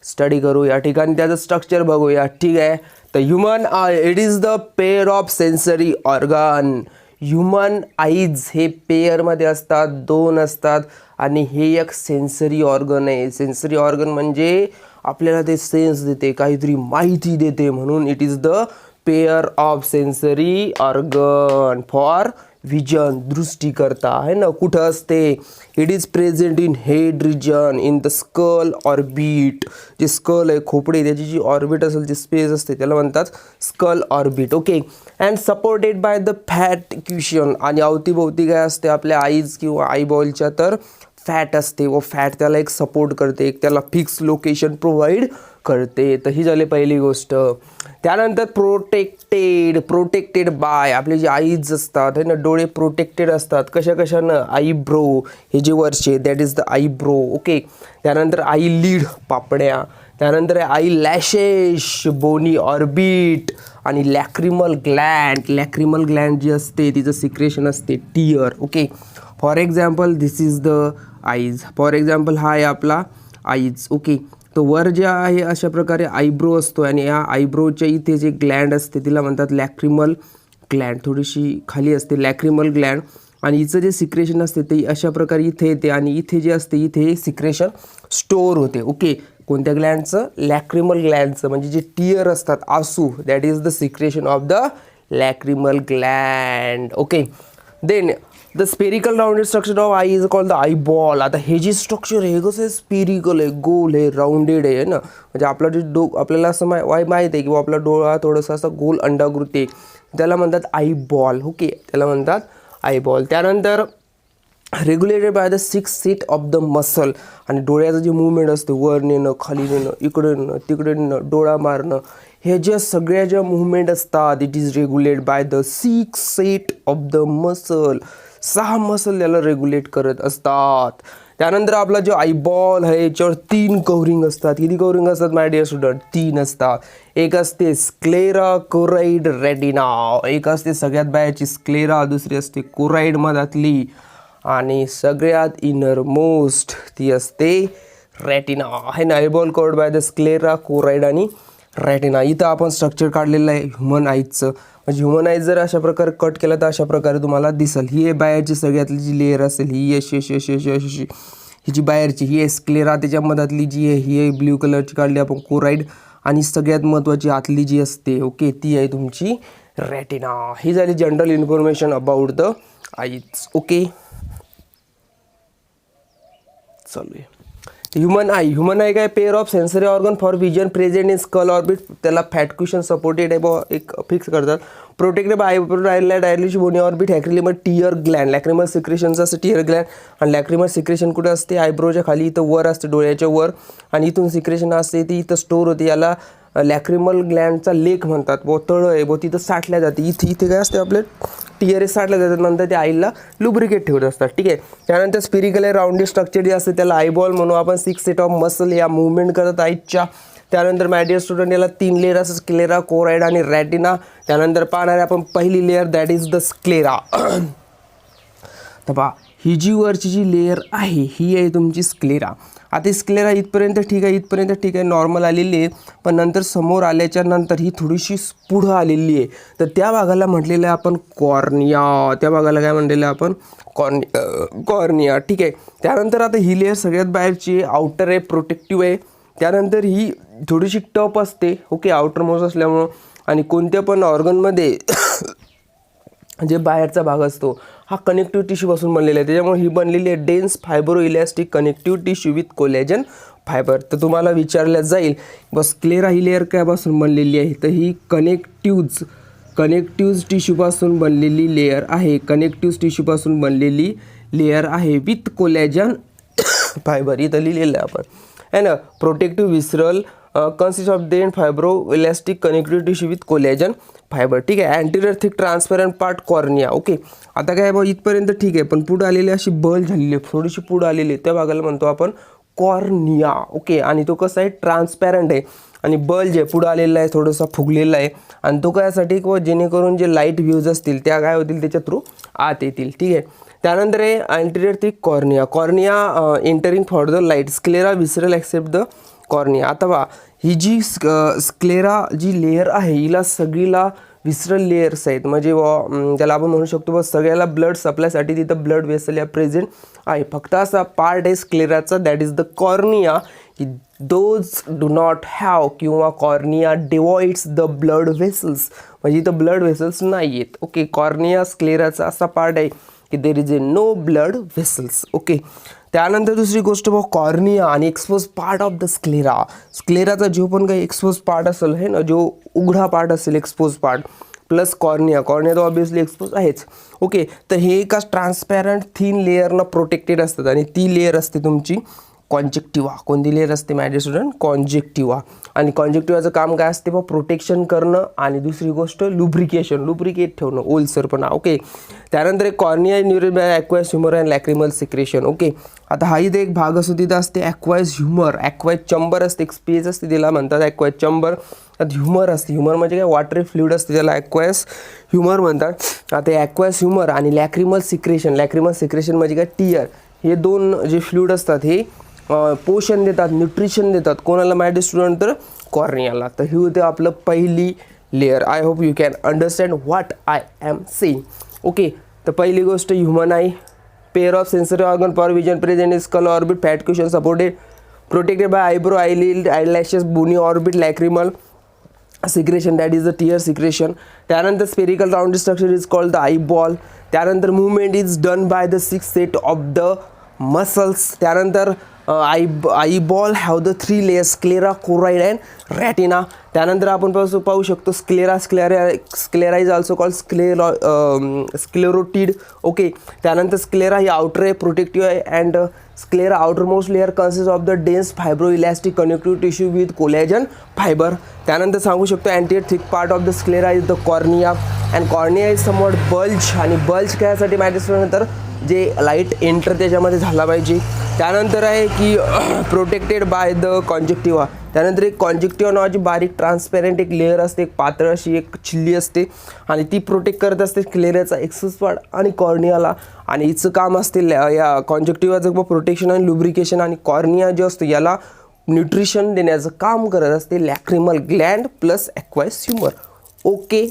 Study करू. या ठिकाणी त्याचं स्ट्रक्चर बघूया. ठीक आहे. तर human eye it is the pair of sensory organ. Human eyes हे पेअरमध्ये असतात, दोन असतात आणि हे एक सेन्सरी ऑर्गन आहे. सेन्सरी ऑर्गन म्हणजे आपल्याला ते सेन्स देते, काहीतरी माहिती देते, म्हणून it is the pair of sensory organ for vision, दृष्टीकरता आहे ना. कुठं असते? It is present in head region, in the skull orbit. जे स्कल आहे, खोपडी, त्याची जी ऑर्बिट असेल, जी स्पेस असते, त्याला म्हणतात skull orbit. Okay. And supported by the fat cushion. आणि अवतीभोवती काय असते आपल्या आईज किंवा आईबॉलच्या, तर फॅट असते व फॅट त्याला एक सपोर्ट करते, एक त्याला फिक्स लोकेशन प्रोव्हाइड करते. तर ही झाली पहिली गोष्ट. त्यानंतर प्रोटेक्टेड बाय. आपले जे आईज असतात है ना, डोळे प्रोटेक्टेड असतात. कशानं? आईब्रो, हे जे वरचे, that is the eyebrow. Okay. त्यानंतर आई लीड, पापड्या. त्यानंतर आई लॅशेस, बोनी ऑर्बिट. आणि लॅक्रिमल ग्लँड जी असते तिचं सिक्रेशन असते tear. Okay. For example this is the eyes. For example हा आहे आपला आईज. ओके. तो वर जे आहे अशा प्रकारे आयब्रो असतो आणि या आयब्रोच्या इथे जे ग्लँड असते तिला म्हणतात लॅक्रिमल ग्लँड. थोडीशी खाली असते लॅक्रिमल ग्लँड. आणि हिचं जे सिक्रेशन असते ते अशा प्रकारे इथे येते आणि इथे जे असते इथे सिक्रेशन स्टोअर होते. ओके. कोणत्या ग्लँडचं? लॅक्रिमल ग्लँडचं. म्हणजे जे टीयर असतात, आसू, that is the secretion of the lacrimal gland. Okay. Then the spherical rounded structure of eye is called the eyeball. आता हे जे स्ट्रक्चर आहे कसं आहे? स्पेरिकल आहे, गोल आहे, राऊंडेड आहे ना. म्हणजे आपला जे आपल्याला असं माहीत आहे की आपला डोळा थोडासा असा गोल अंडाकृती आहे, त्याला म्हणतात आई बॉल. ओके. त्याला म्हणतात आई बॉल. त्यानंतर regulated bye the 6 set of the muscle. आणि डोळ्याचं जे मुवमेंट असते, वर नेणं, खाली नेणं, इकडे नेणं, तिकडे नेणं, डोळा मारणं, हे ज्या सगळ्या ज्या मुवमेंट असतात, it is regulate bye the 6 set of the muscle. 6 muscle याला रेग्युलेट करत असतात. त्यानंतर आपला जो आईबॉल आहे याच्यावर 3 कव्हरिंग असतात. किती कव्हरिंग असतात माय डिअर स्टुडंट? 3 असतात. एक असते स्क्लेरा, कोराइड, रेटिना. एक असते सगळ्यात बाहेरची स्क्लेरा, दुसरी असते कोराइड मधातली, आणि सगळ्यात इनरमोस्ट ती असते रेटिना. आहे ना. Eyeball covered by the sclera, choroid आणि रेटिना. इथं आपण स्ट्रक्चर काढलेलं आहे ह्युमन आईजचं. म्हणजे ह्युमन आईज जर अशा प्रकारे कट केलं तर अशा प्रकारे तुम्हाला दिसेल. ही आहे बाहेरची सगळ्यातली जी लेअर असेल, ही अशी ही जी बाहेरची, ही आहे स्क्लेरा. त्याच्या मधातली जी आहे ही आहे ब्ल्यू कलरची काढली आपण, कोराइड. आणि सगळ्यात महत्त्वाची आतली जी असते, ओके, ती आहे तुमची रेटिना. ही झाली general information about the eyes. Okay. चालू आहे. ह्युमन आई काय? Pair of sensory organ for vision present in skull orbit. त्याला फॅट क्युशन सपोर्टेड आहे, एक फिक्स करतात. Protected by iris, bony orbit, lacrimal tear gland. Lacrimal सिक्रेशनचं असतं tear Gland. आणि लॅक्रिमल सिक्रेशन कुठे असते? आयब्रोच्या खाली, इथं वर असते, डोळ्याच्या वर. आणि इथून सिक्रेशन असते ती इथं स्टोअर होते. याला लॅक्रिमल ग्लँडचा लेक म्हणतात. तळं आहे तिथं साठल्या जाते. इथे काय असते? आपले टीयर साठल्या जातात. नंतर ते आईला लुब्रिकेट ठेवत असतात. ठीक आहे. त्यानंतर स्पिरिकल आहे, राऊंडेड स्ट्रक्चर जे असते त्याला आयबॉल म्हणू आपण. 6 सेट ऑफ मसल या मुवमेंट करतात आईच्या. त्यानंतर माय डिअर स्टुडंट याला 3 लेअर असतात, स्क्लेरा, कोराइड आणि रेटिना. त्यानंतर पाहणार आहे आपण पहिली layer, that is the sclera. तर पहा, ही जी वरची जी लेअर आहे ही आहे तुमची स्क्लेरा. आता स्क्लेरा इथपर्यंत ठीक आहे, नॉर्मल आलेली आहे. पण नंतर समोर आल्याच्या नंतर ही थोडीशी पुढं आलेली आहे. तर त्या भागाला म्हटलेलं आहे आपण कॉर्निया. त्या भागाला काय म्हटलेलं आहे आपण? कॉर्निया. ठीक आहे. त्यानंतर आता ही लेअर सगळ्यात बाहेरची आहे, आउटर आहे, प्रोटेक्टिव्ह आहे. त्यानंतर ही थोडीशी टफ असते, ओके, आउटर मोस्ट असल्यामुळं. आणि कोणत्या पण ऑर्गनमध्ये जे बाहेरचा भाग असतो हा कनेक्टिव्ह टिश्यूपासून बनलेला आहे. त्याच्यामुळे ही बनलेली आहे dense fibro elastic connective tissue with collagen fibre. तर तुम्हाला विचारल्या जाईल बस स्क्लेरा ही लेअर कायपासून बनलेली आहे? तर ही कनेक्टिव्ह टिश्यूपासून बनलेली लेअर आहे. कनेक्टिव्ह टिश्यूपासून बनलेली लेअर आहे विथ कोलॅजन फायबर. इथं लिहिलेलं आहे आपण, है ना. Protective visceral consist of then fibro elastic connective tissue with collagen fibre. ठीक आहे. Anterior thick transparent part cornea. Okay. आता काय बघ इथपर्यंत ठीक आहे, पण पुढं आलेली अशी बल झालेली आहे, थोडीशी पुढं आलेली आहे, त्या भागाला म्हणतो आपण कॉर्निया. ओके. आणि तो कसा आहे? ट्रान्सपॅरंट आहे. आणि बल जे पुढं आलेला आहे थोडासा फुगलेला आहे. आणि तो कायसाठी? जेणेकरून जे लाईट व्ह्यूज असतील त्या काय होतील? त्याच्या थ्रू आत येतील. ठीक आहे. त्यानंतर आहे anterior thick cornea. Cornea entering for the light. Sclera visceral except the cornea. आता पहा ही जी स्क्लेरा जी लेयर आहे हिला सगळीला विसरल लेयर्स आहेत, म्हणजे त्याला आपण म्हणू शकतो बस सगळ्याला ब्लड सप्लायसाठी तिथं ब्लड वेसल या प्रेझेंट आहे. फक्त असा पार्ट आहे स्क्लेराचा that is the cornea. Those do not have किंवा cornea devoids the blood vessels, म्हणजे इथं ब्लड वेसल्स नाही आहेत. ओके, कॉर्निया स्क्लेराचा असा पार्ट आहे की there is a no blood vessels. Okay, त्यानंतर दुसरी गोष्ट बघ, कॉर्निया आणि expose part of the sclera. स्क्लेराचा जो पण काही एक्सपोज पार्ट असेल है ना, जो उघडा पार्ट असेल एक्सपोज पार्ट प्लस कॉर्निया तर ऑब्विसली एक्सपोज आहेच. ओके, तर हे एका ट्रान्सपॅरंट थिन लेअरनं प्रोटेक्टेड असतात आणि ती लेअर असते तुमची कॉन्जेक्टिव्हा. कोणती लेअर असते माझे स्टुडंट? कॉन्जेक्टिव्हा. आणि कॉन्जेक्टिव्हाचं काम काय असते बघ? प्रोटेक्शन करणं आणि दुसरी गोष्ट लुब्रिकेट ठेवणं, ओलसरपणा. ओके, त्यानंतर एक cornea nourished by aqueous humour and lacrimal secretion. Okay, आता हा इथे एक भाग असतो तिथं असते ॲक्वायस ह्युमर, ॲक्वायस चंबर असते, एक स्पेस असते तिला म्हणतात ॲक्वायस चंबर. त्यात ह्युमर असते, ह्युमर म्हणजे काय वॉटरी फ्लुइड असते त्याला ॲक्वायस ह्युमर म्हणतात. आता ॲक्वायस ह्युमर आणि लॅक्रिमल सिक्रेशन म्हणजे काय? टीयर. हे दोन जे फ्लुइड असतात हे पोषण देतात, न्यूट्रिशन देतात कोणाला माझे स्टुडंट? तर कॉर्नियाला. तर ही होते आपलं पहिली layer. I hope you can understand what I am saying. Okay, तर पहिली गोष्ट human eye, pair of sensory organ for vision present in skull orbit, fat cushion supported, protected by eyebrow, eyelid, eyelashes, bony orbit, lacrimal secretion that is the tear secretion. त्यानंतर spherical round structure is called the eyeball. त्यानंतर movement is done by the 6 set of the muscles. त्यानंतर eye ball have the 3 layers, sclera, choroid and retina. त्यानंतर आपण पाहू शकतो sclera is also called sclerotic. Okay, त्यानंतर sclera ही outer आहे, protective आहे, and sclera outermost layer consist of the dense fibro elastic connective tissue with collagen fibre. त्यानंतर सांगू शकतो anterior thick part of the sclera is the cornea, and cornea is somewhat bulge. आणि bulge काय matter तर जे light enter त्याच्यामध्ये झाला पाहिजे. त्यानंतर आहे की प्रोटेक्टेड बाय द कॉन्जेक्टिव्हा. त्यानंतर एक कॉन्जेक्टिव्हा नावाची बारीक ट्रान्सपेरंट एक लेअर असते, एक पातळ अशी एक छिल्ली असते आणि ती प्रोटेक्ट करत असते स्क्लेराचा एक्सेस पार्ट आणि कॉर्नियाला. आणि हिचं काम असते या कॉन्जेक्टिव्हाचं प्रोटेक्शन आणि लुब्रिकेशन, आणि कॉर्निया जो असतो याला न्यूट्रिशन देण्याचं काम करत असते लॅक्रिमल ग्लँड प्लस ॲक्वायस ह्युमर. ओके.